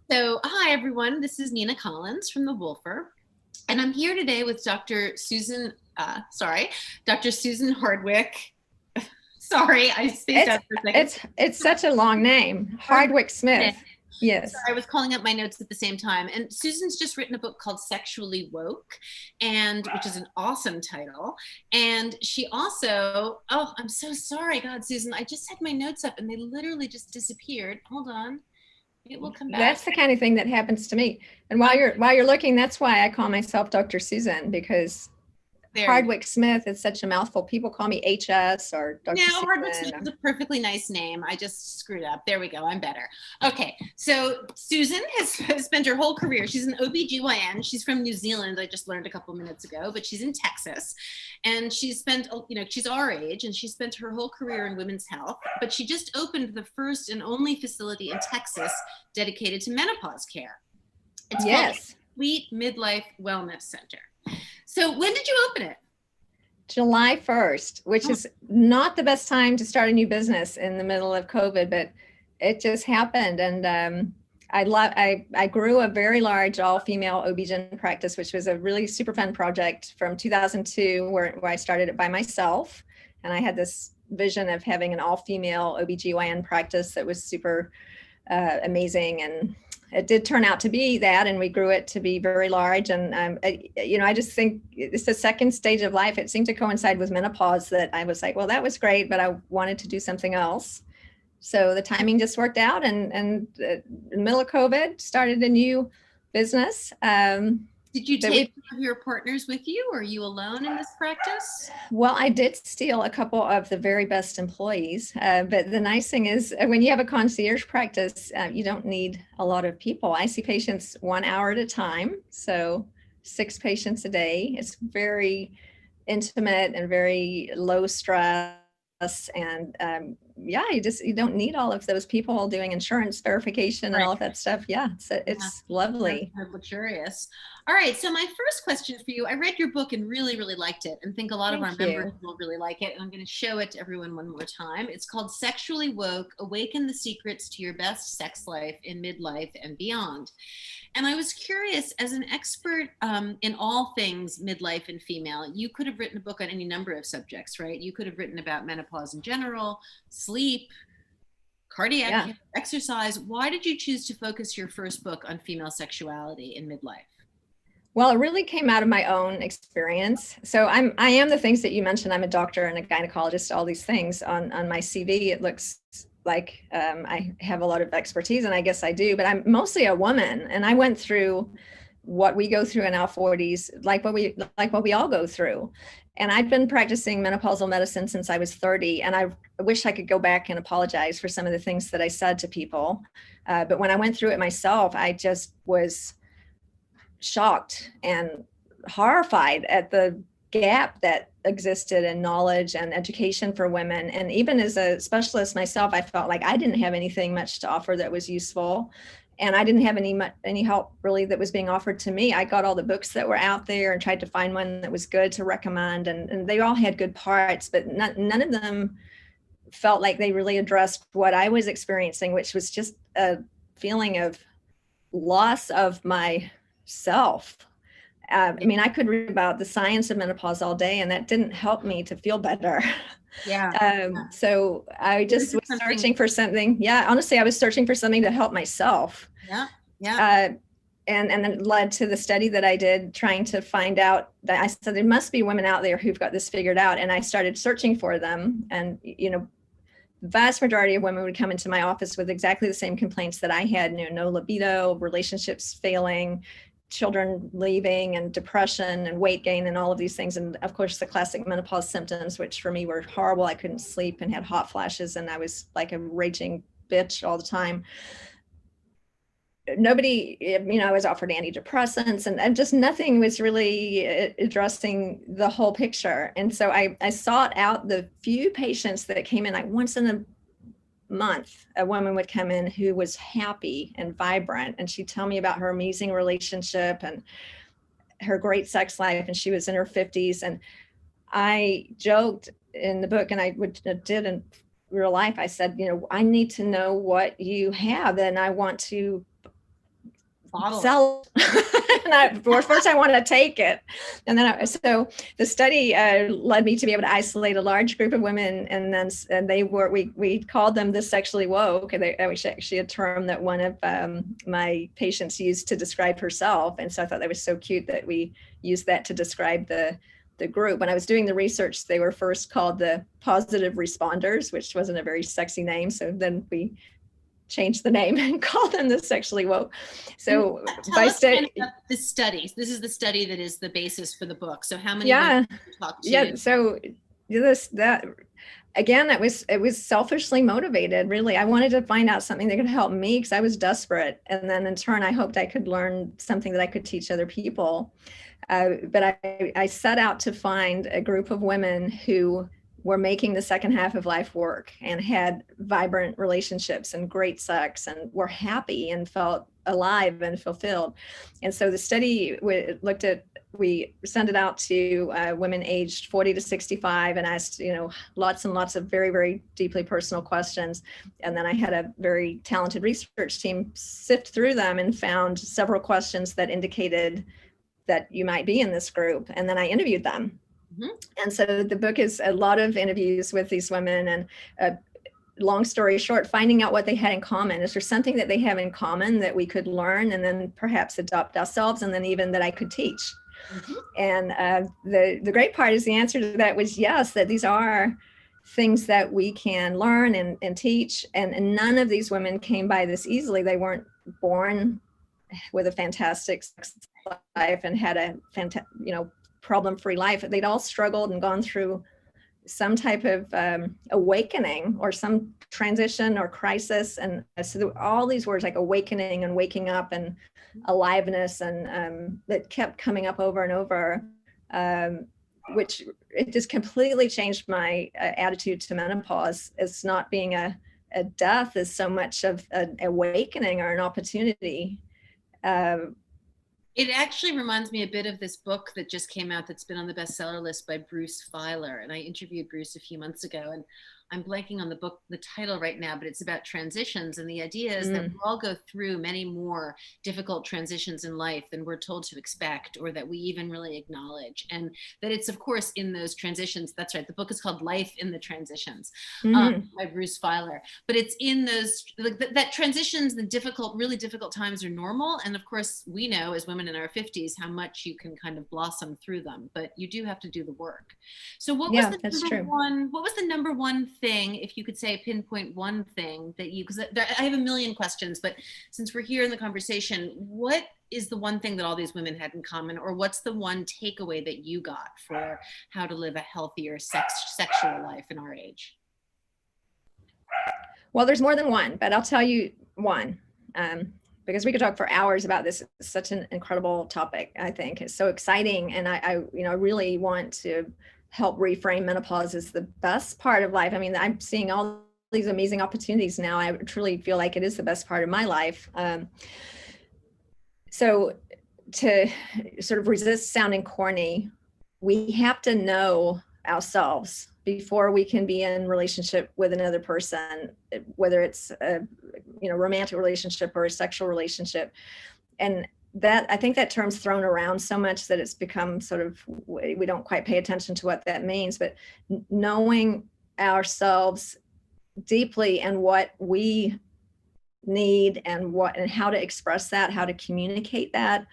So, hi everyone. This is Nina Collins from the Woolfer, and I'm here today with Dr. Susan Hardwick. Sorry, I spaced It's out for a second. it's such a long name. Hardwick-Smith. Hardwick-Smith. Sorry, Yes. I was calling up my notes at the same time. And Susan's just written a book called Sexually Woke, and which is an awesome title. And she also, oh, I'm so sorry, God, Susan, I just had my notes up and they literally just disappeared. Hold on, it will come back. That's the kind of thing that happens to me. And while you're looking, that's why I call myself Dr. Susan, because There you go. Hardwick-Smith is such a mouthful. People call me HS or No, Dr. Hardwick-Smith Susan. is a perfectly nice name. I just screwed up. There we go. I'm better. Okay. So Susan has spent her whole career. She's an OBGYN. She's from New Zealand. I just learned a couple minutes ago, but she's in Texas. And she's spent, she's our age and she spent her whole career in women's health. But she just opened the first and only facility in Texas dedicated to menopause care. It's called Complete Midlife Wellness Center. So when did you open it? July 1st, which is not the best time to start a new business in the middle of COVID, but it just happened. And I grew a very large all-female OB-GYN practice, which was a really super fun project from 2002, where I started it by myself. And I had this vision of having an all-female OB-GYN practice that was super amazing, and it did turn out to be that, and we grew it to be very large. And I just think it's the second stage of life. It seemed to coincide with menopause that I was like, well, that was great, but I wanted to do something else. So the timing just worked out, and in the middle of COVID, started a new business. Did you take some of your partners with you, or are you alone in this practice? Well, I did steal a couple of the very best employees, but the nice thing is when you have a concierge practice, you don't need a lot of people. I see patients 1 hour at a time, so 6 patients a day. It's very intimate and very low stress, and you don't need all of those people doing insurance verification and all of that stuff. Yeah, it's lovely. That's luxurious. All right, so my first question for you, I read your book and really, really liked it, and think a lot of our members will really like it, and I'm going to show it to everyone one more time. It's called Sexually Woke: Awaken the Secrets to Your Best Sex Life in Midlife and Beyond. And I was curious, as an expert in all things midlife and female, you could have written a book on any number of subjects, right? You could have written about menopause in general, sleep, cardiac exercise. Why did you choose to focus your first book on female sexuality in midlife? Well, it really came out of my own experience. So I am the things that you mentioned. I'm a doctor and a gynecologist, all these things on my CV. It looks like I have a lot of expertise, and I guess I do, but I'm mostly a woman, and I went through what we go through in our 40s, like what we all go through. And I've been practicing menopausal medicine since I was 30, and I wish I could go back and apologize for some of the things that I said to people. But when I went through it myself, I just was shocked and horrified at the gap that existed in knowledge and education for women. And even as a specialist myself, I felt like I didn't have anything much to offer that was useful. And I didn't have any help really that was being offered to me. I got all the books that were out there and tried to find one that was good to recommend. And they all had good parts, but none of them felt like they really addressed what I was experiencing, which was just a feeling of loss of myself. I mean, I could read about the science of menopause all day, and that didn't help me to feel better. So I just was searching for something. Yeah, honestly, I was searching for something to help myself. And it led to the study that I did, trying to find out that I said there must be women out there who've got this figured out. And I started searching for them. And, the vast majority of women would come into my office with exactly the same complaints that I had, no libido, relationships failing, children leaving, and depression and weight gain and all of these things. And of course, the classic menopause symptoms, which for me were horrible. I couldn't sleep and had hot flashes, and I was like a raging bitch all the time. Nobody, I was offered antidepressants, and just nothing was really addressing the whole picture. And so I sought out the few patients that came in, like once in a month, a woman would come in who was happy and vibrant, and she'd tell me about her amazing relationship and her great sex life, and she was in her 50s. And I joked in the book, and I did in real life, I said, I need to know what you have, and I want to sell. First I want to take it. And then, so the study led me to be able to isolate a large group of women. And then we called them the sexually woke. And that was actually a term that one of my patients used to describe herself. And so I thought that was so cute that we used that to describe the group. When I was doing the research, they were first called the positive responders, which wasn't a very sexy name. So then we changed the name and called them the sexually woke. So by study, the studies. This is the study that is the basis for the book. So how many women did you talk to? Yeah. So again, it was selfishly motivated. Really, I wanted to find out something that could help me because I was desperate, and then in turn, I hoped I could learn something that I could teach other people. But I set out to find a group of women who were making the second half of life work and had vibrant relationships and great sex and were happy and felt alive and fulfilled. And so the study we sent it out to women aged 40 to 65 and asked, lots and lots of very, very deeply personal questions. And then I had a very talented research team sift through them and found several questions that indicated that you might be in this group. And then I interviewed them. Mm-hmm. And so the book is a lot of interviews with these women, and long story short, finding out what they had in common. Is there something that they have in common that we could learn and then perhaps adopt ourselves, and then even that I could teach? Mm-hmm. And the great part is the answer to that was yes, that these are things that we can learn and teach. And none of these women came by this easily. They weren't born with a fantastic life and had a problem-free life. They'd all struggled and gone through some type of awakening or some transition or crisis. And so all these words like awakening and waking up and aliveness and that kept coming up over and over, which it just completely changed my attitude to menopause as not being a death, as so much of an awakening or an opportunity. It actually reminds me a bit of this book that just came out that's been on the bestseller list by Bruce Feiler. And I interviewed Bruce a few months ago, and I'm blanking on the title right now, but it's about transitions. And the idea is that we all go through many more difficult transitions in life than we're told to expect, or that we even really acknowledge. And that it's, of course, in those transitions. That's right. The book is called Life in the Transitions by Bruce Feiler. But it's in those, that transitions, really difficult times are normal. And of course, we know as women in our 50s how much you can kind of blossom through them, but you do have to do the work. So what was the number one thing, if you could say pinpoint one thing that you, because I have a million questions, but since we're here in the conversation, what is the one thing that all these women had in common, or what's the one takeaway that you got for how to live a healthier sexual life in our age? Well, there's more than one, but I'll tell you one, because we could talk for hours about this. It's such an incredible topic. I think it's so exciting, and I really want to help reframe menopause as the best part of life. I mean, I'm seeing all these amazing opportunities now. I truly feel like it is the best part of my life. So to sort of resist sounding corny, we have to know ourselves before we can be in relationship with another person, whether it's a romantic relationship or a sexual relationship. And that, I think that term's thrown around so much that it's become sort of, we don't quite pay attention to what that means, but knowing ourselves deeply and what we need and how to express that, how to communicate that.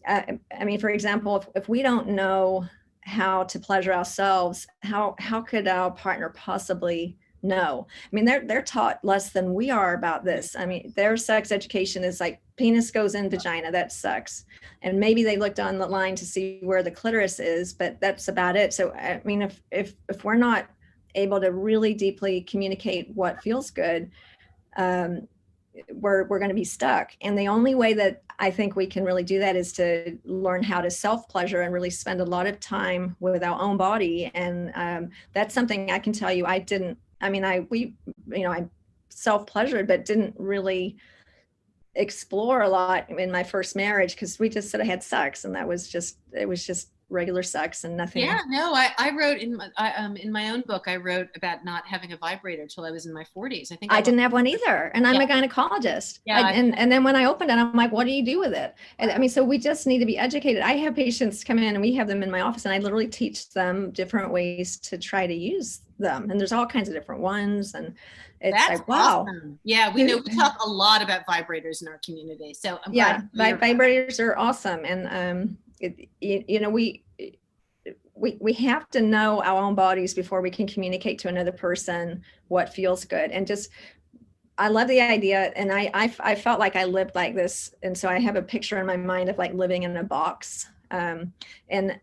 I mean, for example, if we don't know how to pleasure ourselves, how could our partner possibly know? I mean, they're taught less than we are about this. I mean, their sex education is like penis goes in vagina, that sucks. And maybe they looked on the line to see where the clitoris is, but that's about it. So, I mean, if we're not able to really deeply communicate what feels good, we're going to be stuck. And the only way that I think we can really do that is to learn how to self-pleasure and really spend a lot of time with our own body. And that's something I can tell you I didn't. I mean, I self-pleasured, but didn't really explore a lot in my first marriage because we just sort of had sex, and it was just regular sex and nothing. Yeah, no, I wrote in my own book, I wrote about not having a vibrator till I was in my 40s. I think I didn't have one either. And I'm a gynecologist. Yeah. And then when I opened it, I'm like, what do you do with it? And I mean, so we just need to be educated. I have patients come in and we have them in my office and I literally teach them different ways to try to use them. And there's all kinds of different ones. And it's That's like, wow. Awesome. Yeah, we talk a lot about vibrators in our community. So I'm glad vibrators are awesome. And we have to know our own bodies before we can communicate to another person what feels good. And just, I love the idea. And I felt like I lived like this. And so I have a picture in my mind of like living in a box. And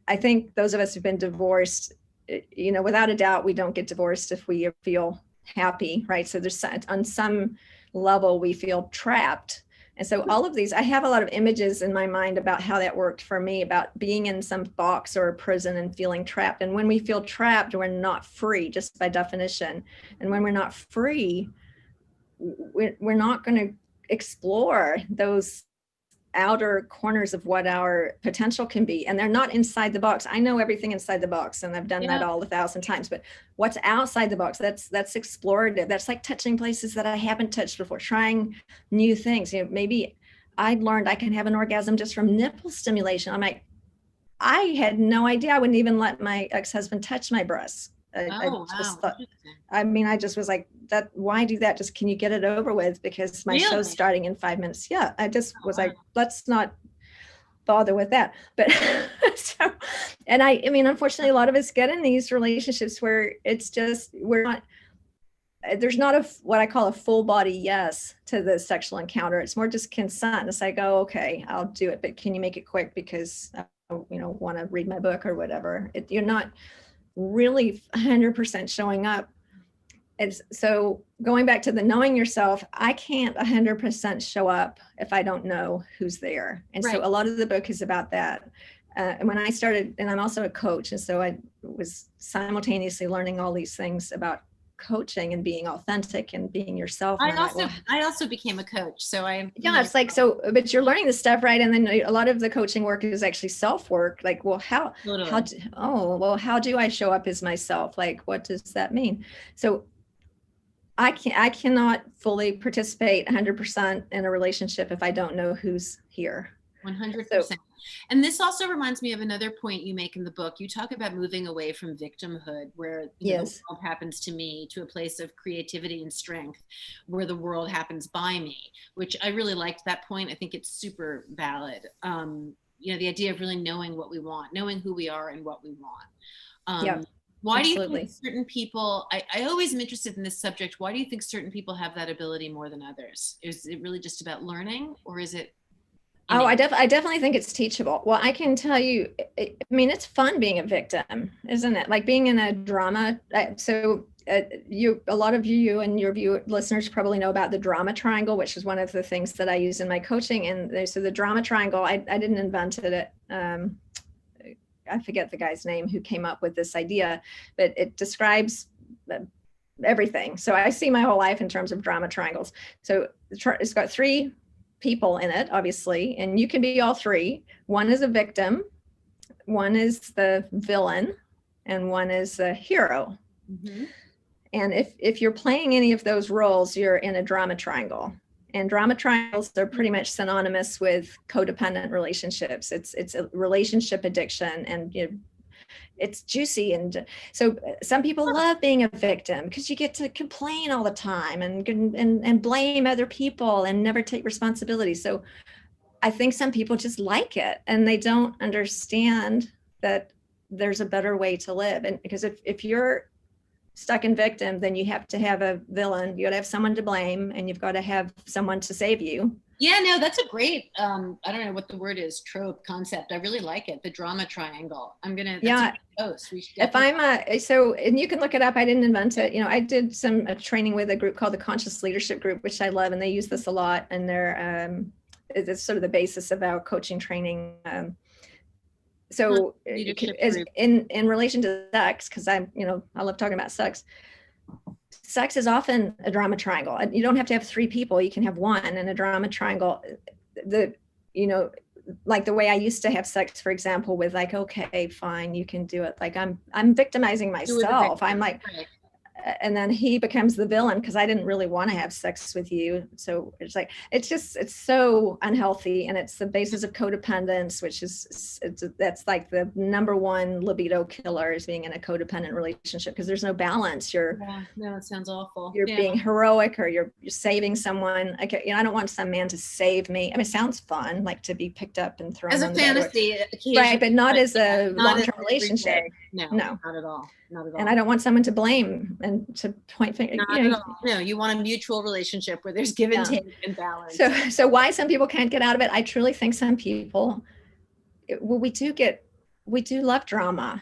I think those of us who've been divorced, without a doubt, we don't get divorced if we feel happy, right? So there's on some level, we feel trapped. And so all of these, I have a lot of images in my mind about how that worked for me, about being in some box or a prison and feeling trapped. And when we feel trapped, we're not free, just by definition. And when we're not free, we're not going to explore those outer corners of what our potential can be. And they're not inside the box. I know everything inside the box, and I've done that all 1,000 times, but what's outside the box, that's explorative. That's like touching places that I haven't touched before, trying new things. Maybe I learned I can have an orgasm just from nipple stimulation. I'm like, I had no idea. I wouldn't even let my ex-husband touch my breasts. I just thought, I just was like, that, why do that? Just, can you get it over with? Because my show's starting in 5 minutes. Yeah. I just was like, let's not bother with that. But so, and I mean, unfortunately, a lot of us get in these relationships where it's just, there's not what I call a full body yes to the sexual encounter. It's more just consent. It's like, oh, okay, I'll do it, but can you make it quick because I, want to read my book or whatever. You're not really 100% showing up. And so going back to the knowing yourself, I can't 100% show up if I don't know who's there. And so a lot of the book is about that. And when I started, and I'm also a coach, and so I was simultaneously learning all these things about coaching and being authentic and being yourself. And I also became a coach. So it's like, so, but you're learning this stuff, right? And then a lot of the coaching work is actually self-work. Like, well, how do I show up as myself? Like, what does that mean? So I cannot fully participate 100% in a relationship if I don't know who's here. 100%. And this also reminds me of another point you make in the book. You talk about moving away from victimhood, where the world happens to me, to a place of creativity and strength, where the world happens by me, which I really liked that point. I think it's super valid. The idea of really knowing what we want, knowing who we are and what we want. Why do you think certain people, I always am interested in this subject. Why do you think certain people have that ability more than others? Is it really just about learning, or is it? I definitely think it's teachable. Well, I can tell you, I mean, it's fun being a victim, isn't it? Like being in a drama. A lot of you and your listeners probably know about the drama triangle, which is one of the things that I use in my coaching. And so the drama triangle, I didn't invent it. I forget the guy's name who came up with this idea, but it describes everything. So I see my whole life in terms of drama triangles. So it's got 3 people in it, obviously, and you can be all 3. One is a victim, one is the villain, and one is the hero. Mm-hmm. And if you're playing any of those roles, you're in a drama triangle. And drama triangles are pretty much synonymous with codependent relationships. It's a relationship addiction, and it's juicy. And so some people love being a victim because you get to complain all the time and blame other people and never take responsibility. So I think some people just like it, and they don't understand that there's a better way to live. And because if you're stuck in victim, then you have to have a villain. You got to have someone to blame, and you've got to have someone to save you. Yeah, no, that's a great, I don't know what the word is, trope, concept. I really like it. The drama triangle. I'm going to, post. We should and you can look it up. I didn't invent it. I did some training with a group called the Conscious Leadership Group, which I love. And they use this a lot. And it's sort of the basis of our coaching training. So in relation to sex, because I love talking about sex. Sex is often a drama triangle. You don't have to have 3 people. You can have one in a drama triangle. like the way I used to have sex, for example, with like, okay, fine, you can do it. Like I'm victimizing myself. I'm like, and then he becomes the villain because I didn't really want to have sex with you. So it's like, it's so unhealthy. And it's the basis of codependence, which that's like the number one libido killer, is being in a codependent relationship, because there's no balance. No, it sounds awful. You're being heroic, or you're saving someone. Like, I don't want some man to save me. I mean, it sounds fun, like to be picked up and thrown as a fantasy, right? But not as a long-term relationship. No, not at all. Not at all. And I don't want someone to blame and to point fingers. Not at all. No, you want a mutual relationship where there's give and take and balance. So why some people can't get out of it? I truly think some people, we do love drama.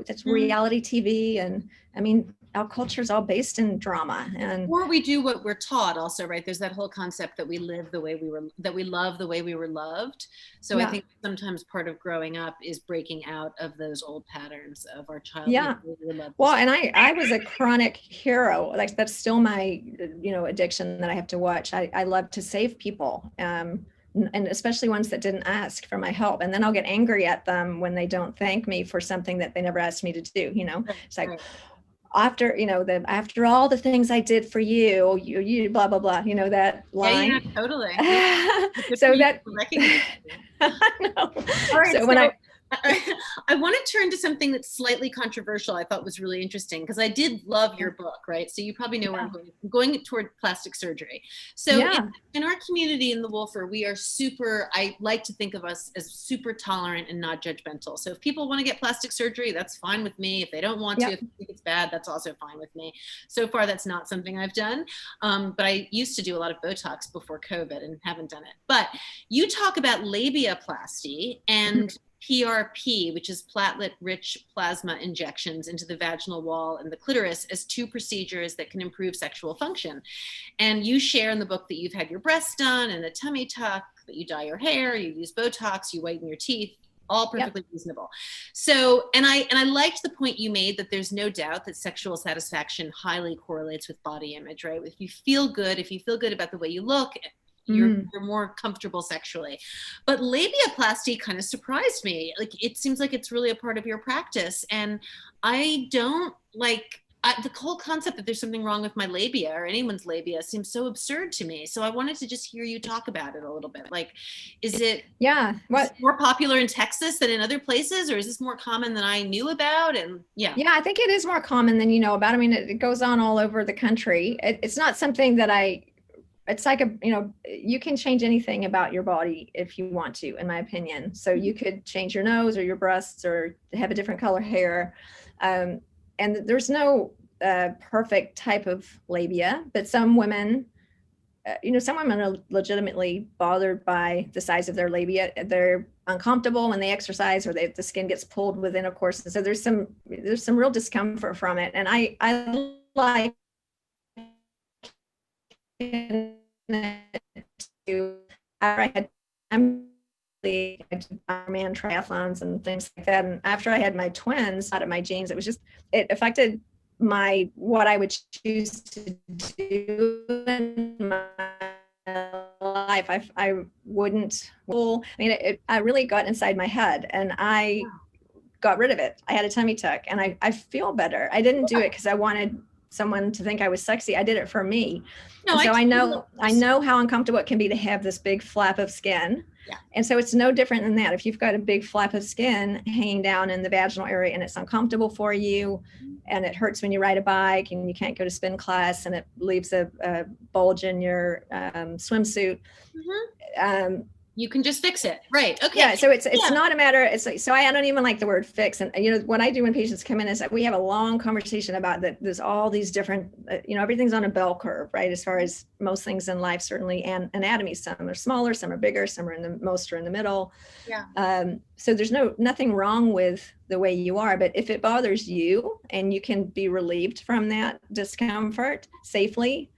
That's reality TV, and I mean, our culture is all based in drama, or we do what we're taught also, right? There's that whole concept that we live the way we were, that we love the way we were loved. So I think sometimes part of growing up is breaking out of those old patterns of our childhood. Yeah. Well, and I was a chronic hero. Like, that's still my, addiction that I have to watch. I love to save people. And especially ones that didn't ask for my help. And then I'll get angry at them when they don't thank me for something that they never asked me to do. It's like, after all the things I did for you, you blah blah blah, that line. Yeah, totally. So that I know. All right, so when I want to turn to something that's slightly controversial. I thought was really interesting, because I did love your book, right? So you probably know where I'm going toward plastic surgery. So in our community in the Woolfer, we are I like to think of us as super tolerant and not judgmental. So if people want to get plastic surgery, that's fine with me. If they don't want to, if they think it's bad, that's also fine with me. So far, that's not something I've done. But I used to do a lot of Botox before COVID and haven't done it. But you talk about labiaplasty and PRP, which is platelet-rich plasma injections into the vaginal wall and the clitoris, as two procedures that can improve sexual function. And you share in the book that you've had your breasts done and a tummy tuck, that you dye your hair, you use Botox, you whiten your teeth, all perfectly reasonable. So, and I liked the point you made that there's no doubt that sexual satisfaction highly correlates with body image, right? If you feel good about the way you look, you're more comfortable sexually. But labiaplasty kind of surprised me. Like, it seems like it's really a part of your practice, and I don't like the whole concept that there's something wrong with my labia or anyone's labia seems so absurd to me. So I wanted to just hear you talk about it a little bit. Like, is it more popular in Texas than in other places, or is this more common than I knew about? And I think it is more common than you know about. I mean, it goes on all over the country. It's not something that it's like you can change anything about your body if you want to, in my opinion. So you could change your nose or your breasts or have a different color hair. And there's no perfect type of labia, but some women, some women are legitimately bothered by the size of their labia. They're uncomfortable when they exercise, or the skin gets pulled within, of course. So there's some real discomfort from it. And I like Ironman triathlons and things like that. And after I had my twins out of my genes, it affected what I would choose to do in my life. I really got inside my head, and I got rid of it. I had a tummy tuck, and I feel better. I didn't do it because I wanted someone to think I was sexy. I did it for me. So I know how uncomfortable it can be to have this big flap of skin. Yeah. And so it's no different than that. If you've got a big flap of skin hanging down in the vaginal area and it's uncomfortable for you, and it hurts when you ride a bike and you can't go to spin class, and it leaves a bulge in your swimsuit, you can just fix it. Right. Okay. Yeah. So it's not a matter. It's like, so I don't even like the word fix. And, what I do when patients come in is that we have a long conversation about that. There's all these different, everything's on a bell curve, right? As far as most things in life, certainly, and anatomy, some are smaller, some are bigger, some are most are in the middle. Yeah. So there's nothing wrong with the way you are, but if it bothers you and you can be relieved from that discomfort safely,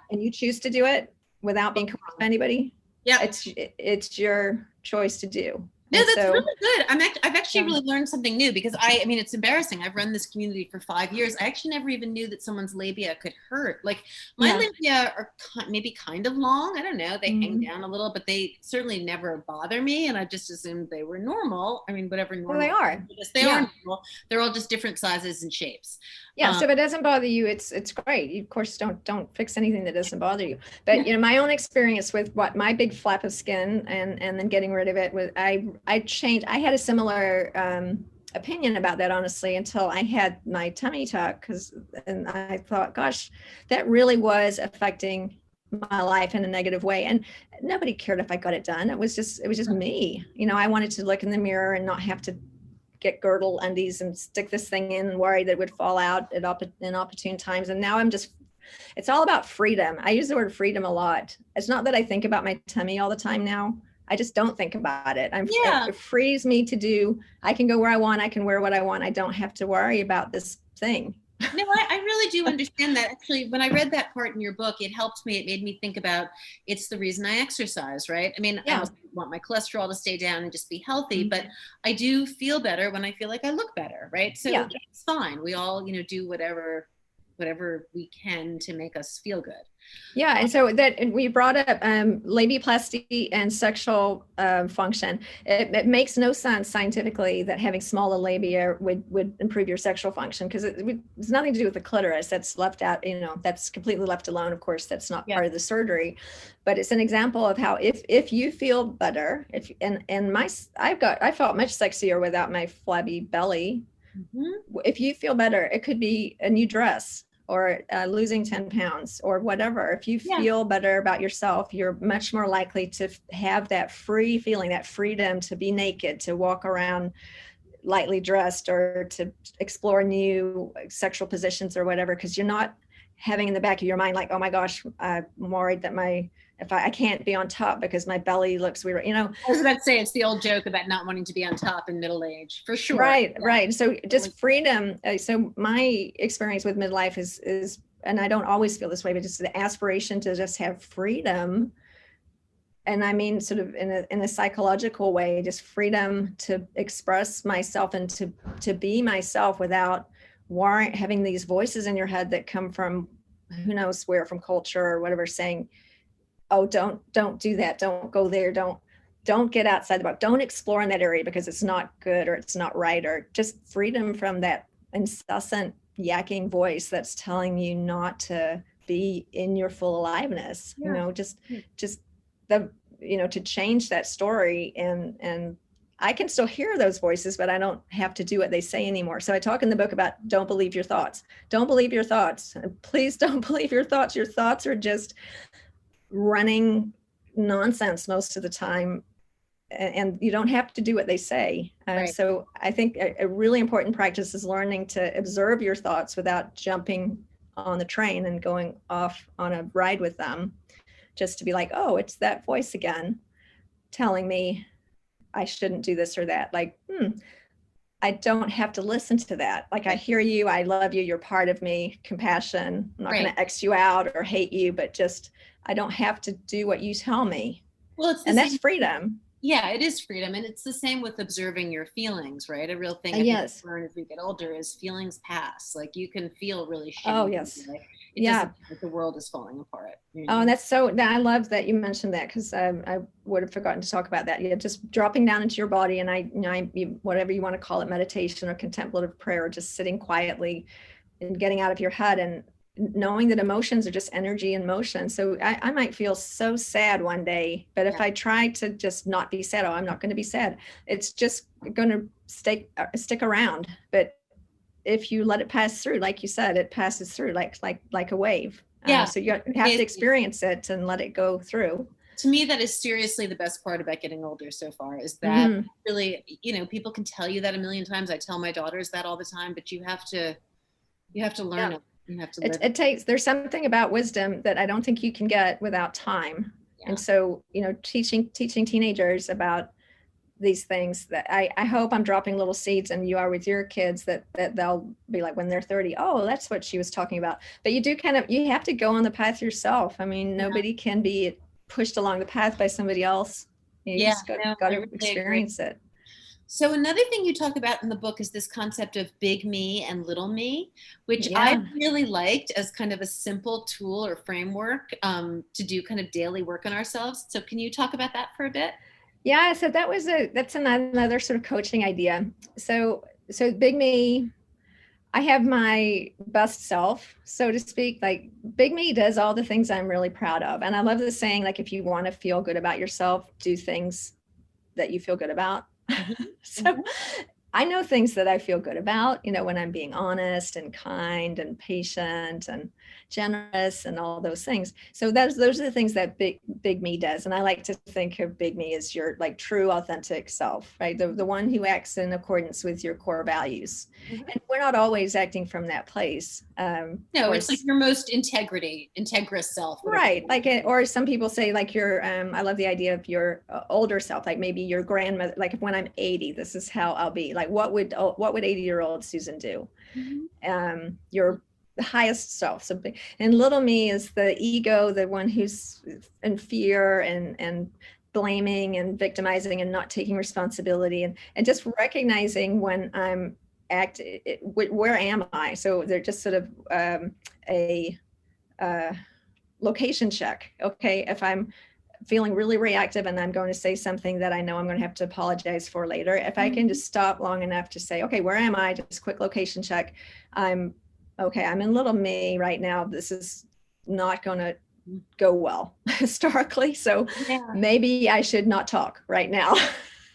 and you choose to do it without being coerced by anybody, it's your choice to do. No, And that's so, really good. I've actually yeah. really learned something new because I mean, it's embarrassing. I've run this community for 5 years. I actually never even knew that someone's labia could hurt. Like my Yeah. labia are maybe kind of long. I don't know. They hang Mhm. down a little, but they certainly never bother me. And I just assumed they were normal. I mean, whatever Well, they normal. are. Yes, they are Yeah. normal. They're all just different sizes and shapes. Yeah, so if it doesn't bother you, it's great. You, of course, don't fix anything that doesn't bother you. But my own experience with what my big flap of skin and then getting rid of it was I changed. I had a similar opinion about that, honestly, until I had my tummy tuck, and I thought, gosh, that really was affecting my life in a negative way, and nobody cared if I got it done. It was just me. I wanted to look in the mirror and not have to get girdle undies and stick this thing in and worry that it would fall out at inopportune times. And now it's all about freedom. I use the word freedom a lot. It's not that I think about my tummy all the time now. I just don't think about it. It frees me to do, I can go where I want. I can wear what I want. I don't have to worry about this thing. No, I really do understand that. Actually, when I read that part in your book, it helped me. It made me think about it's the reason I exercise, right? I mean, I also want my cholesterol to stay down and just be healthy, but I do feel better when I feel like I look better, right? So it's fine. We all, do whatever we can to make us feel good. Yeah, and so that we brought up labiaplasty and sexual function. It makes no sense scientifically that having smaller labia would improve your sexual function, because it's nothing to do with the clitoris. That's left out. That's completely left alone. Of course, that's not part of the surgery, but it's an example of how if you feel better, I felt much sexier without my flabby belly. Mm-hmm. If you feel better, it could be a new dress, or losing 10 pounds or whatever. If you feel better about yourself, you're much more likely to have that free feeling, that freedom to be naked, to walk around lightly dressed, or to explore new sexual positions or whatever, because you're not having in the back of your mind like, oh my gosh, I'm worried that I can't be on top because my belly looks weird. I was about to say, it's the old joke about not wanting to be on top in middle age, for sure. Right. So just freedom. So my experience with midlife is, and I don't always feel this way, but just the aspiration to just have freedom. And I mean, sort of in a psychological way, just freedom to express myself and to be myself without having these voices in your head that come from who knows where, from culture or whatever, saying, oh, don't do that. Don't go there. Don't get outside the box. Don't explore in that area because it's not good or it's not right, or just freedom from that incessant yakking voice that's telling you not to be in your full aliveness. Just to change that story, and I can still hear those voices, but I don't have to do what they say anymore. So I talk in the book about don't believe your thoughts. Don't believe your thoughts. Please don't believe your thoughts. Your thoughts are just running nonsense most of the time, and you don't have to do what they say. So I think a really important practice is learning to observe your thoughts without jumping on the train and going off on a ride with them, just to be like, oh, it's that voice again telling me I shouldn't do this or that. Like, I don't have to listen to that. Like, I hear you, I love you, you're part of me, compassion. I'm not going to X you out or hate you, but just, I don't have to do what you tell me. Well, that's freedom. Yeah, it is freedom. And it's the same with observing your feelings, right? A real thing I think we learn as we get older is feelings pass. Like, you can feel really shitty. Oh, yes. Like, it doesn't like the world is falling apart. Oh, and I love that you mentioned that, because I would have forgotten to talk about that. Yeah, just dropping down into your body, and whatever you want to call it, meditation or contemplative prayer, or just sitting quietly and getting out of your head and knowing that emotions are just energy in motion. So I might feel so sad one day, but if I try to just not be sad, I'm not going to be sad. It's just going to stick around. But if you let it pass through, like you said, it passes through like a wave. So you have to experience it and let it go through. To me, that is seriously the best part about getting older so far, is that really, people can tell you that a million times. I tell my daughters that all the time, but you have to learn it. You have to there's something about wisdom that I don't think you can get without time. And so, teaching teenagers about these things, that I hope I'm dropping little seeds, and you are with your kids, that they'll be like, when they're 30, oh, that's what she was talking about. But you have to go on the path yourself. I mean, nobody can be pushed along the path by somebody else. You Yeah, just got no, I to really experience agree. it. So another thing you talk about in the book is this concept of big me and little me, which I Yeah. really liked as kind of a simple tool or framework to do kind of daily work on ourselves. So can you talk about that for a bit? Yeah, so that's another sort of coaching idea. So big me, I have my best self, so to speak. Like big me does all the things I'm really proud of. And I love the saying, like, if you want to feel good about yourself, do things that you feel good about. Mhm. So Mhm. I know things that I feel good about, when I'm being honest and kind and patient and generous and all those things. So those are the things that big me does. And I like to think of big me as your like true authentic self, right? The one who acts in accordance with your core values. Mhm. And we're not always acting from that place. Of No, it's like course, your most integrous self, whatever. right, like it, or some people say like your I love the idea of your older self, like maybe your grandmother, like if when I'm 80, this is how I'll be. Like what would 80-year-old Susan do? Mhm. Your highest self. So and little me is the ego, the one who's in fear and blaming and victimizing and not taking responsibility, and just recognizing when I'm where am I? So they're just sort of a location check. Okay, if I'm feeling really reactive and I'm going to say something that I know I'm going to have to apologize for later, if I can just stop long enough to say, okay, where am I? Just quick location check. I'm okay. I'm in little me right now. This is not going to go well historically. So Yeah. maybe I should not talk right now.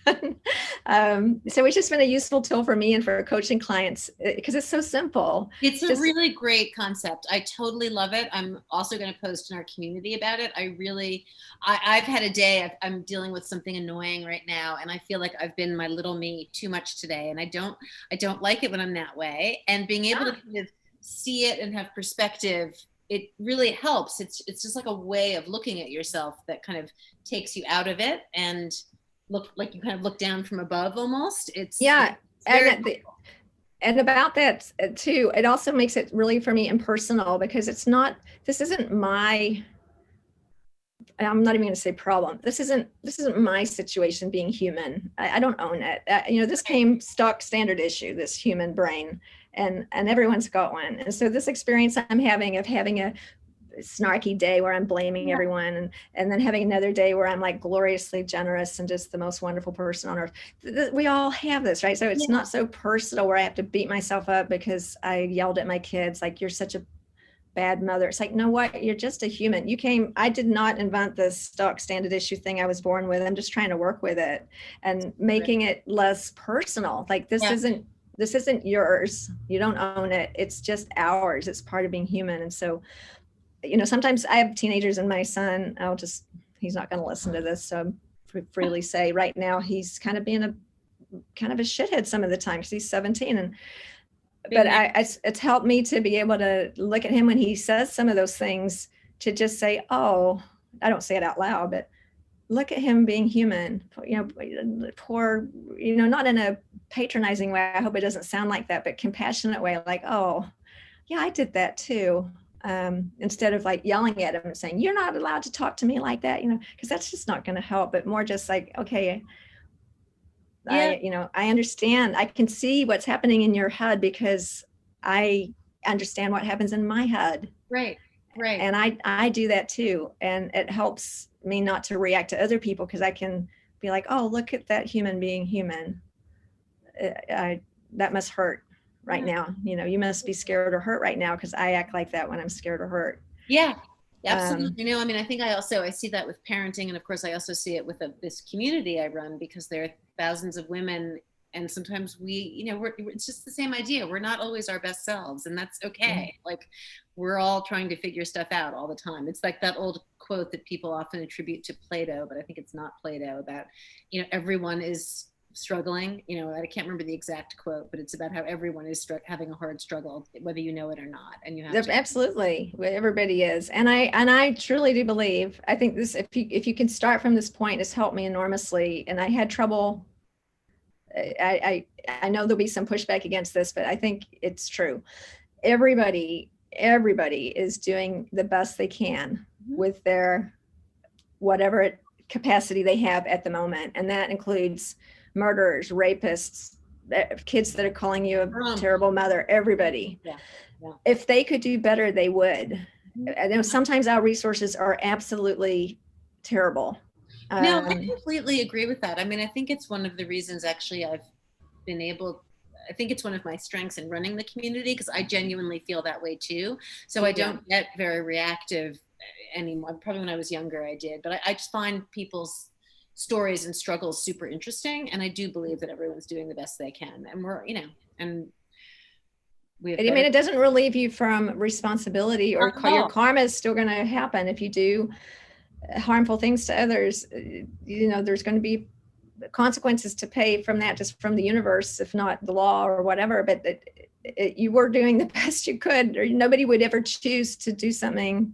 So it's just been a useful tool for me and for coaching clients because it's so simple. It's a Just really great concept. I totally love it. I'm also going to post in our community about it. I've had a day, I'm dealing with something annoying right now, and I feel like I've been my little me too much today, and I don't like it when I'm that way. And being able to kind of see it and have perspective, it really helps. It's just like a way of looking at yourself that kind of takes you out of it and look like you kind of look down from above almost. yeah. It's very And about that too, it also makes it really for me impersonal because this isn't my, I'm not even going to say problem. This isn't my situation being human. I don't own it. This came stock standard issue, this human brain, and everyone's got one. And so this experience I'm having of having a snarky day where I'm blaming everyone, and then having another day where I'm like gloriously generous and just the most wonderful person on earth. We all have this, right? So it's not so personal where I have to beat myself up because I yelled at my kids like, you're such a bad mother. It's like, no, what? You're just a human. I did not invent this stock standard issue thing I was born with. I'm just trying to work with it and making it less personal. Like this isn't yours. You don't own it. It's just ours. It's part of being human. And so sometimes I have teenagers, and my son, he's not going to listen to this. So freely say right now, he's kind of being a shithead some of the time because he's 17. But it's helped me to be able to look at him when he says some of those things to just say, oh, I don't say it out loud, but look at him being human, poor, not in a patronizing way. I hope it doesn't sound like that, but compassionate way. Like, oh yeah, I did that too. Instead of like yelling at him and saying, you're not allowed to talk to me like that, because that's just not going to help, but more just like, okay, yeah. I understand. I can see what's happening in your head because I understand what happens in my head. Right. Right. And I do that too. And it helps me not to react to other people because I can be like, oh, look at that human being human. That must hurt right now. You must be scared or hurt right now because I act like that when I'm scared or hurt. Yeah, absolutely. I mean, I think I see that with parenting, and of course, I also see it with this community I run because there are thousands of women, and sometimes it's just the same idea. We're not always our best selves, and that's okay. Like we're all trying to figure stuff out all the time. It's like that old quote that people often attribute to Plato, but I think it's not Plato, about everyone is struggling. I can't remember the exact quote, but it's about how everyone is having a hard struggle, whether you know it or not, and you have to. Absolutely, everybody is, and I truly do believe. I think this, if you can start from this point, has helped me enormously. And I had trouble. I know there'll be some pushback against this, but I think it's true. Everybody is doing the best they can with their whatever it capacity they have at the moment. And that includes murderers, rapists, kids that are calling you a terrible mother, everybody. Yeah. Yeah. If they could do better, they would. I know sometimes our resources are absolutely terrible. No, I completely agree with that. I mean, I think it's one of the reasons actually I think it's one of my strengths in running the community, because I genuinely feel that way too. So I don't get very reactive anymore. Probably when I was younger I did, but I just find people's stories and struggles super interesting. And I do believe that everyone's doing the best they can. And we're, you know, and I mean, it doesn't relieve you from responsibility, or your karma is still going to happen if you do harmful things to others. You know, there's going to be consequences to pay from that, just from the universe, if not the law or whatever. But you were doing the best you could, or nobody would ever choose to do something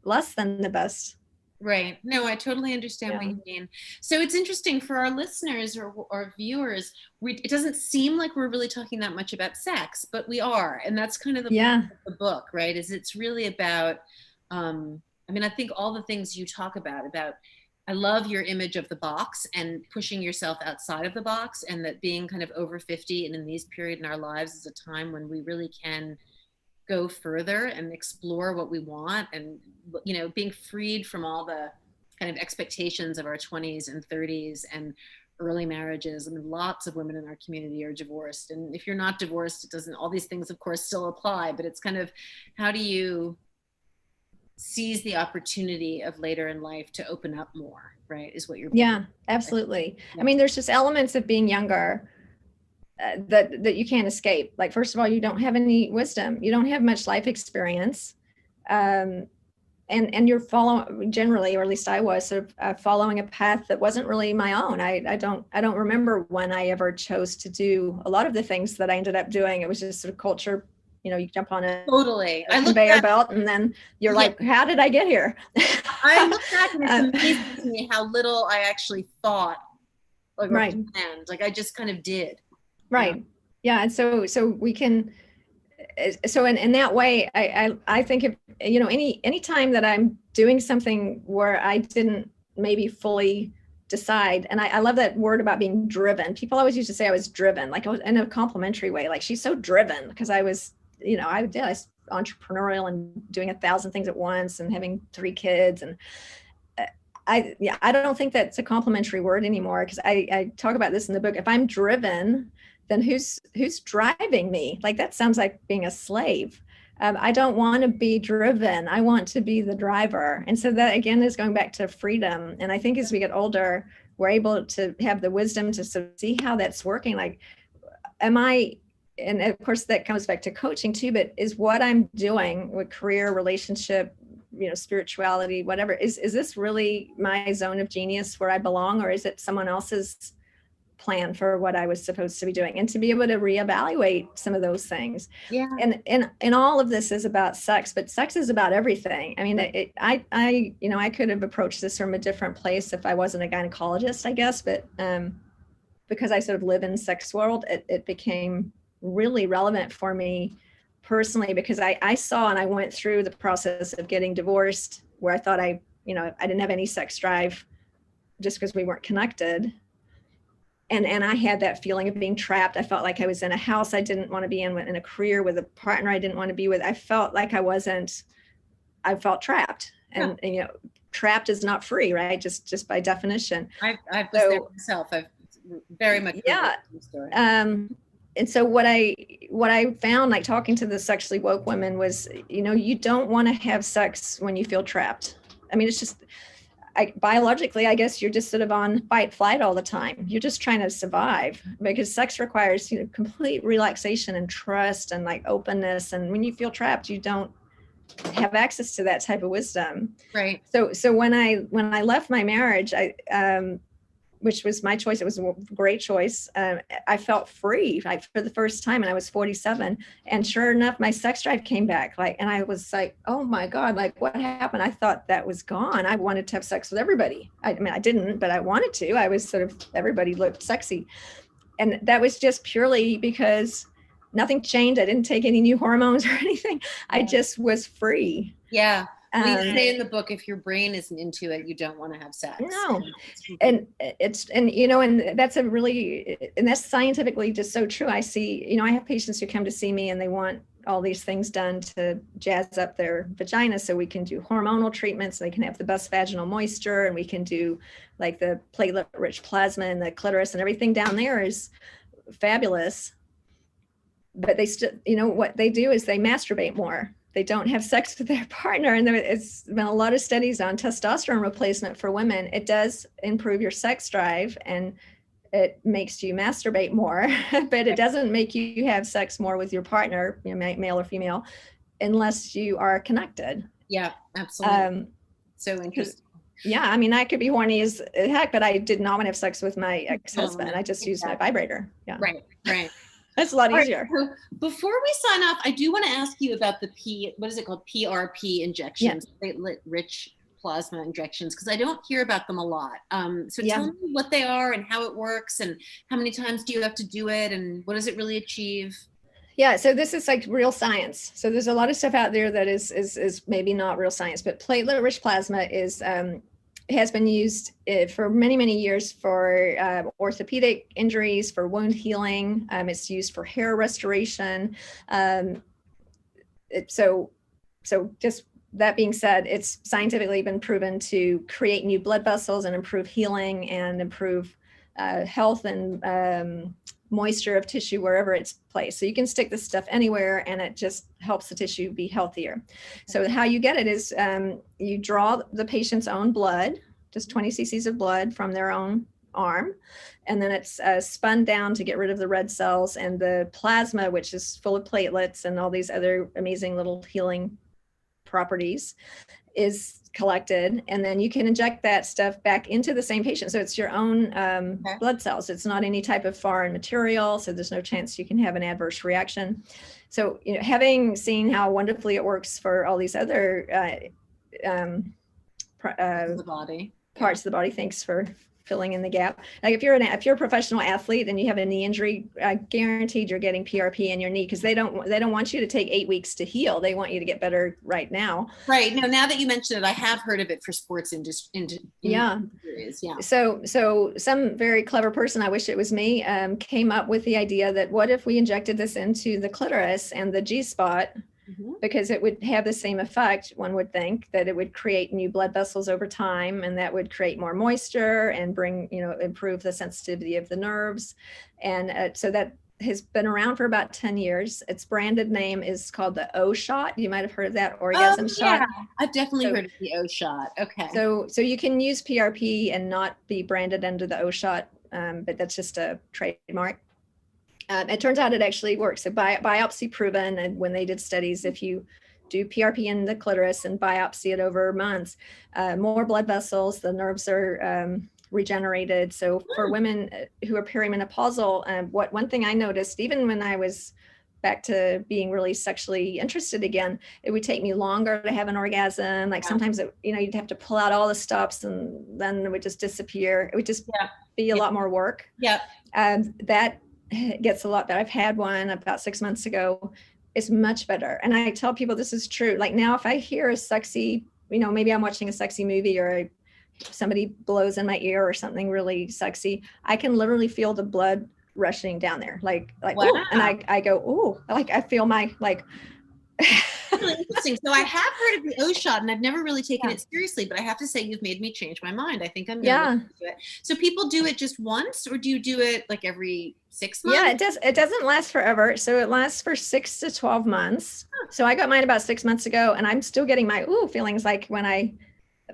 less than the best. Right. No, I totally understand what you mean. So it's interesting for our listeners or viewers. It doesn't seem like we're really talking that much about sex, but we are. And that's kind of the point of the book, right? Is it's really about, I mean, I think all the things you talk about, I love your image of the box and pushing yourself outside of the box, and that being kind of over 50 and in these period in our lives is a time when we really can go further and explore what we want, and, you know, being freed from all the kind of expectations of our 20s and 30s and early marriages. I mean, lots of women in our community are divorced, and if you're not divorced, it doesn't, all these things of course still apply, but it's kind of, how do you seize the opportunity of later in life to open up more, right? Is what you're absolutely. I mean, there's just elements of being younger that you can't escape. Like, first of all, you don't have any wisdom, you don't have much life experience, and you're following, generally, or at least I was, sort of following a path that wasn't really my own. I don't remember when I ever chose to do a lot of the things that I ended up doing. It was just sort of culture. You know, you jump on a conveyor belt, and then you're like, how did I get here? I look back and it's amazing to me how little I actually thought, like, planned. Like, I just kind of did. Right. Yeah. And so we can, so in that way, I think if, you know, any time that I'm doing something where I didn't maybe fully decide, and I love that word about being driven. People always used to say I was driven, like, I was in a complimentary way, like, she's so driven, because I was, you know, I was entrepreneurial and doing 1,000 things at once and having 3 kids. And I don't think that's a complimentary word anymore, because I talk about this in the book. If I'm driven, then who's driving me? Like, that sounds like being a slave. I don't want to be driven. I want to be the driver. And so that, again, is going back to freedom. And I think as we get older, we're able to have the wisdom to sort of see how that's working. Like, and of course that comes back to coaching too, but is what I'm doing with career, relationship, you know, spirituality, whatever, is this really my zone of genius where I belong, or is it someone else's plan for what I was supposed to be doing? And to be able to reevaluate some of those things. Yeah. And all of this is about sex, but sex is about everything. I mean, I could have approached this from a different place if I wasn't a gynecologist, I guess, but because I sort of live in the sex world, it became really relevant for me personally, because I saw, and I went through the process of getting divorced, where I thought I didn't have any sex drive just because we weren't connected. And I had that feeling of being trapped. I felt like I was in a house I didn't want to be in a career with a partner I didn't want to be with. I felt like I felt trapped. And, and, you know, trapped is not free, right? Just by definition. I've was there myself. I've very much. Yeah. And so what I found, like, talking to the sexually woke women, was, you know, you don't want to have sex when you feel trapped. I mean, it's just, biologically, I guess you're just sort of on fight flight all the time. You're just trying to survive, because sex requires, you know, complete relaxation and trust and, like, openness. And when you feel trapped, you don't have access to that type of wisdom. Right. So when I left my marriage, which was my choice, it was a great choice. I felt free, like, for the first time, and I was 47. And sure enough, my sex drive came back. Like, and I was like, oh my God, like, what happened? I thought that was gone. I wanted to have sex with everybody. I mean, I didn't, but I wanted to. I was sort of, everybody looked sexy. And that was just purely because nothing changed. I didn't take any new hormones or anything. I just was free. Yeah. You say in the book, if your brain isn't into it, you don't want to have sex. No, and that's and that's scientifically just so true. I see, I have patients who come to see me and they want all these things done to jazz up their vagina, so we can do hormonal treatments, they can have the best vaginal moisture, and we can do like the platelet rich plasma and the clitoris, and everything down there is fabulous. But they still, what they do is they masturbate more. They don't have sex with their partner. And it's been a lot of studies on testosterone replacement for women. It does improve your sex drive and it makes you masturbate more, but it doesn't make you have sex more with your partner, male or female, unless you are connected. Yeah, absolutely. So interesting. Yeah, I mean, I could be horny as heck, but I did not want to have sex with my ex-husband. I just used my vibrator. Yeah. Right. That's a lot easier. Right, so before we sign off, I do want to ask you about the PRP injections, platelet-rich plasma injections, because I don't hear about them a lot. So tell me what they are and how it works, and how many times do you have to do it, and what does it really achieve? Yeah, so this is like real science. So there's a lot of stuff out there that is maybe not real science, but platelet-rich plasma has been used for many, many years for orthopedic injuries, for wound healing. It's used for hair restoration. So just that being said, it's scientifically been proven to create new blood vessels and improve healing and improve health and moisture of tissue wherever it's placed. So you can stick this stuff anywhere and it just helps the tissue be healthier. So how you get it is you draw the patient's own blood, just 20 cc's of blood from their own arm, and then it's spun down to get rid of the red cells, and the plasma, which is full of platelets and all these other amazing little healing properties, is collected, and then you can inject that stuff back into the same patient. So it's your own blood cells. It's not any type of foreign material, so there's no chance you can have an adverse reaction. So, having seen how wonderfully it works for all these other parts of the body, thanks for filling in the gap. Like if you're a professional athlete and you have a knee injury, guaranteed you're getting PRP in your knee, because they don't want you to take 8 weeks to heal. They want you to get better right now. Right. Now that you mention it, I have heard of it for sports industries. Yeah. So some very clever person, I wish it was me, came up with the idea that what if we injected this into the clitoris and the G-spot, because it would have the same effect. One would think that it would create new blood vessels over time, and that would create more moisture and improve the sensitivity of the nerves. And so that has been around for about 10 years. Its branded name is called the O shot. You might have heard of that, orgasm shot. Yeah, I've definitely heard of the O shot. Okay. So you can use PRP and not be branded under the O shot, but that's just a trademark. It turns out it actually works. So biopsy proven, and when they did studies, if you do PRP in the clitoris and biopsy it over months, more blood vessels, the nerves are regenerated. So for women who are perimenopausal, one thing I noticed, even when I was back to being really sexually interested again, it would take me longer to have an orgasm. Like sometimes you'd have to pull out all the stops and then it would just disappear. It would just be a lot more work. Yeah. That gets a lot better. I've had one about 6 months ago. It's much better. And I tell people this is true. Like now, if I hear a sexy, maybe I'm watching a sexy movie or somebody blows in my ear or something really sexy, I can literally feel the blood rushing down there. Like, wow. Ooh, and I go, ooh, like I feel my Really interesting. So I have heard of the O shot, and I've never really taken it seriously, but I have to say you've made me change my mind. I think I'm going to do it. So people do it just once, or do you do it like every 6 months? Yeah, it doesn't last forever. So it lasts for 6 to 12 months. So I got mine about 6 months ago, and I'm still getting my feelings like when I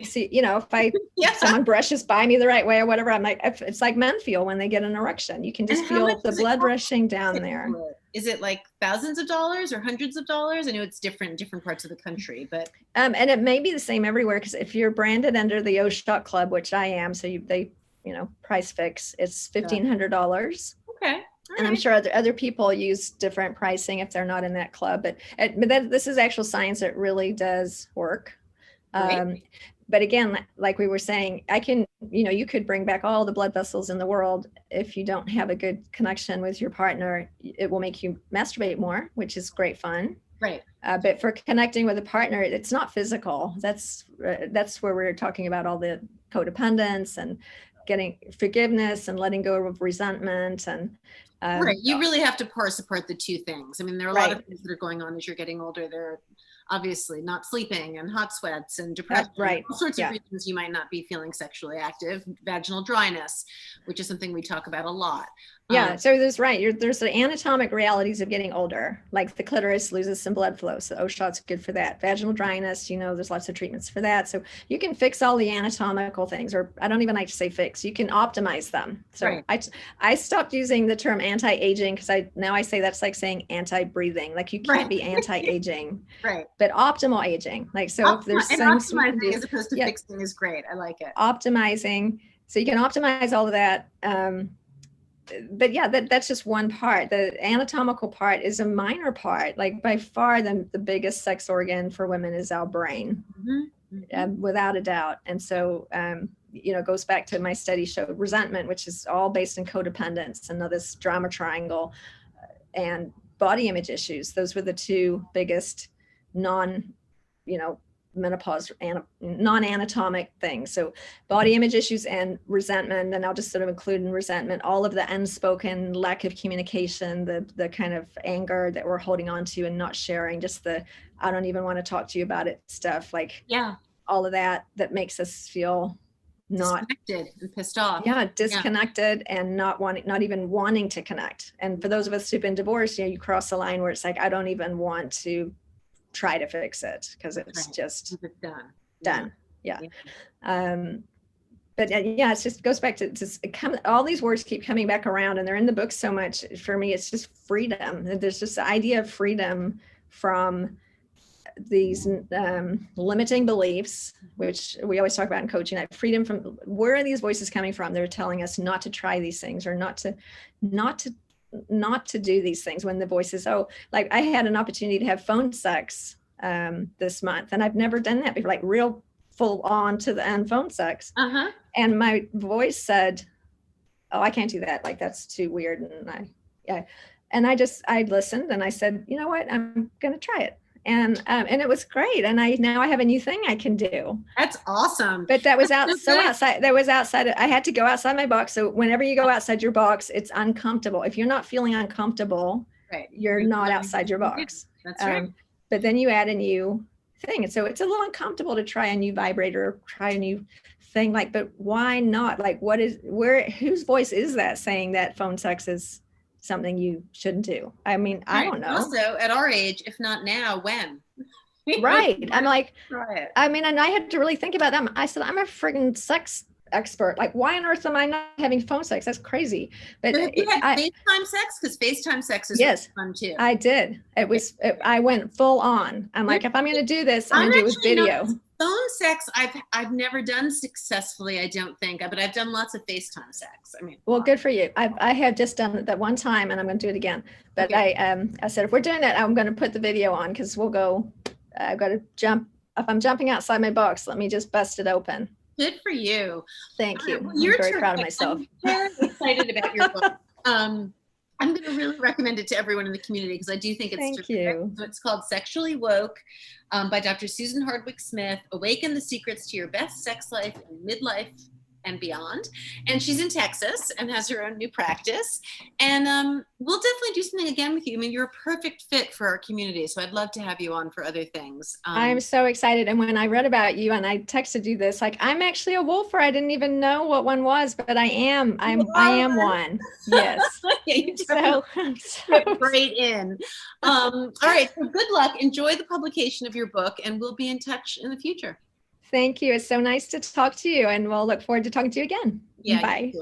see, if someone brushes by me the right way or whatever, I'm like, it's like men feel when they get an erection. You can just feel the blood rushing down there. Is it like thousands of dollars or hundreds of dollars? I know it's different in different parts of the country, but and it may be the same everywhere, because if you're branded under the O Shot Club, which I am, so they price fix, it's $1,500. Okay. And I'm sure other people use different pricing if they're not in that club, but this is actual science. It really does work. But again, like we were saying, you could bring back all the blood vessels in the world. If you don't have a good connection with your partner, it will make you masturbate more, which is great fun. Right. But for connecting with a partner, it's not physical. That's where we're talking about all the codependence and getting forgiveness and letting go of resentment. And right, you really have to parse apart the two things. I mean, there are a lot of things that are going on as you're getting older. There obviously not sleeping and hot sweats and depression, all sorts of reasons you might not be feeling sexually active, vaginal dryness, which is something we talk about a lot. Yeah, so there's there's the anatomic realities of getting older, like the clitoris loses some blood flow, so O-shot's good for that. Vaginal dryness, there's lots of treatments for that. So you can fix all the anatomical things, or I don't even like to say fix, you can optimize them. So I stopped using the term anti-aging because now I say that's like saying anti-breathing. Like you can't be anti-aging, but optimal aging. Like, so if there's things we can do, as opposed to fixing is great. I like it. Optimizing, so you can optimize all of that. But yeah, that's just one part. The anatomical part is a minor part. Like by far the biggest sex organ for women is our brain, without a doubt. And so, it goes back to my study showed resentment, which is all based in codependence and this drama triangle, and body image issues. Those were the two biggest menopause non-anatomic things. So body image issues and resentment, and I'll just sort of include in resentment all of the unspoken lack of communication, the kind of anger that we're holding on to and not sharing, just the I don't even want to talk to you about it stuff, like all of that makes us feel disconnected and pissed off. Disconnected and not even wanting to connect. And for those of us who've been divorced, you cross the line where it's like I don't even want to try to fix it because it's just done. But it just goes back to all these words keep coming back around, and they're in the book so much. For me, it's just freedom. There's just the idea of freedom from these limiting beliefs, which we always talk about in coaching. That freedom from, where are these voices coming from? They're telling us not to try these things, or not to do these things, when the voice is, like I had an opportunity to have phone sex this month, and I've never done that before, like real full on to the end phone sex. And my voice said, oh, I can't do that. Like, that's too weird. And I listened and I said, you know what, I'm going to try it. And it was great. And now I have a new thing I can do. That's awesome. But that was outside. I had to go outside my box. So whenever you go outside your box, it's uncomfortable. If you're not feeling uncomfortable, you're not outside your box. That's right. But then you add a new thing. And so it's a little uncomfortable to try a new vibrator, try a new thing. Like, but why not? Like, whose voice is that saying that phone sex is something you shouldn't do? I mean, I don't know. Also, at our age, if not now, when? Right. I'm like, I mean, and I had to really think about that. I said, I'm a friggin' sex expert. Like, why on earth am I not having phone sex? That's crazy. But you had FaceTime sex? Because FaceTime sex is really fun too. I did. I went full on. I'm like, if I'm going to do this, I'm going to do it with video. Phone sex, I've never done successfully, I don't think, but I've done lots of FaceTime sex. I mean, well, good for you. I have just done it that one time, and I'm going to do it again. But I said, if we're doing that, I'm going to put the video on, because we'll go. I've got to jump. If I'm jumping outside my box, let me just bust it open. Good for you. Thank you. I'm very proud of myself. I'm very excited about your book. I'm going to really recommend it to everyone in the community, because I do think it's terrific. You. So it's called Sexually Woke by Dr. Susan Hardwick-Smith. Awaken the secrets to your best sex life in midlife and beyond. And she's in Texas and has her own new practice. And we'll definitely do something again with you. I mean, you're a perfect fit for our community. So I'd love to have you on for other things. I'm so excited. And when I read about you and I texted you this, like, I'm actually a Woolfer. I didn't even know what one was, but I am. I am one. Yes. Yeah, you so right in. All right. So good luck. Enjoy the publication of your book, and we'll be in touch in the future. Thank you. It's so nice to talk to you, and we'll look forward to talking to you again. Yeah, bye.